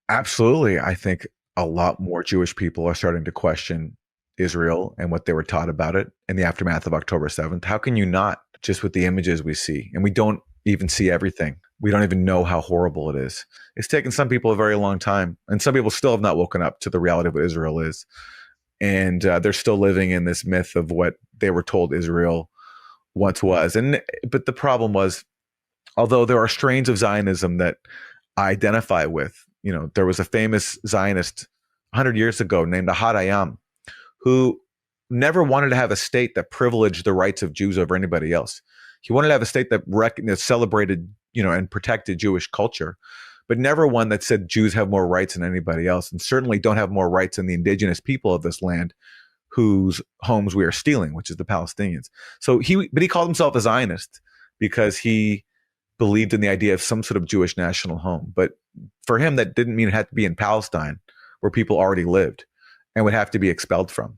Absolutely. I think a lot more Jewish people are starting to question Israel and what they were taught about it in the aftermath of October 7th. How can you not, just with the images we see? And we don't even see everything. We don't even know how horrible it is. It's taken some people a very long time, and some people still have not woken up to the reality of what Israel is. And they're still living in this myth of what they were told Israel once was. But the problem was, although there are strains of Zionism that I identify with, there was a famous Zionist 100 years ago named Ahad Hayam who never wanted to have a state that privileged the rights of Jews over anybody else. He wanted to have a state that celebrated, and protected Jewish culture, but never one that said Jews have more rights than anybody else, and certainly don't have more rights than the indigenous people of this land whose homes we are stealing, which is the Palestinians. But he called himself a Zionist because he believed in the idea of some sort of Jewish national home. But for him, that didn't mean it had to be in Palestine, where people already lived and would have to be expelled from.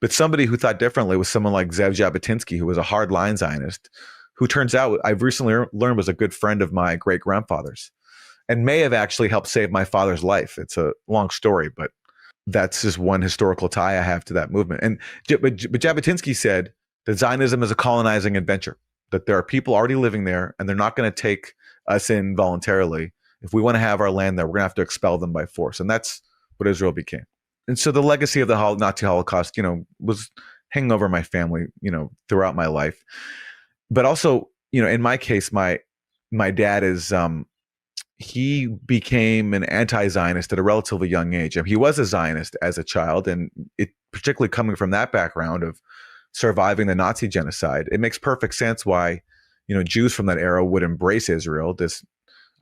But somebody who thought differently was someone like Zev Jabotinsky, who was a hardline Zionist, who turns out, I've recently learned, was a good friend of my great-grandfather's and may have actually helped save my father's life. It's a long story, but that's just one historical tie I have to that movement. But Jabotinsky said that Zionism is a colonizing adventure, that there are people already living there and they're not going to take us in voluntarily. If we want to have our land there, we're going to have to expel them by force. And that's what Israel became. And so the legacy of the Nazi Holocaust, was hanging over my family, throughout my life. But also, in my case, my dad is, he became an anti-Zionist at a relatively young age. He was a Zionist as a child, and it particularly coming from that background of surviving the Nazi genocide, it makes perfect sense why, Jews from that era would embrace Israel, this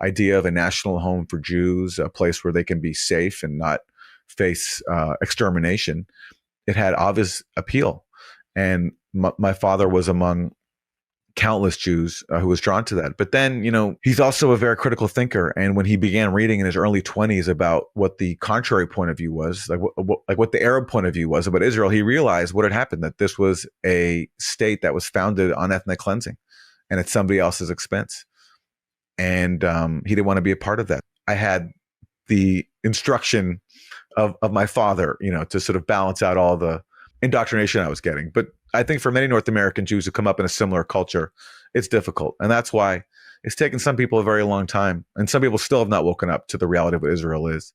idea of a national home for Jews, a place where they can be safe and not face extermination. It had obvious appeal. And my father was among countless Jews who was drawn to that. But then, he's also a very critical thinker. And when he began reading in his early 20s about what the contrary point of view was, like what the Arab point of view was about Israel, he realized what had happened, that this was a state that was founded on ethnic cleansing and at somebody else's expense. And he didn't want to be a part of that. I had the instruction of my father, to sort of balance out all the indoctrination I was getting. But I think for many North American Jews who come up in a similar culture, it's difficult. And that's why it's taken some people a very long time. And some people still have not woken up to the reality of what Israel is.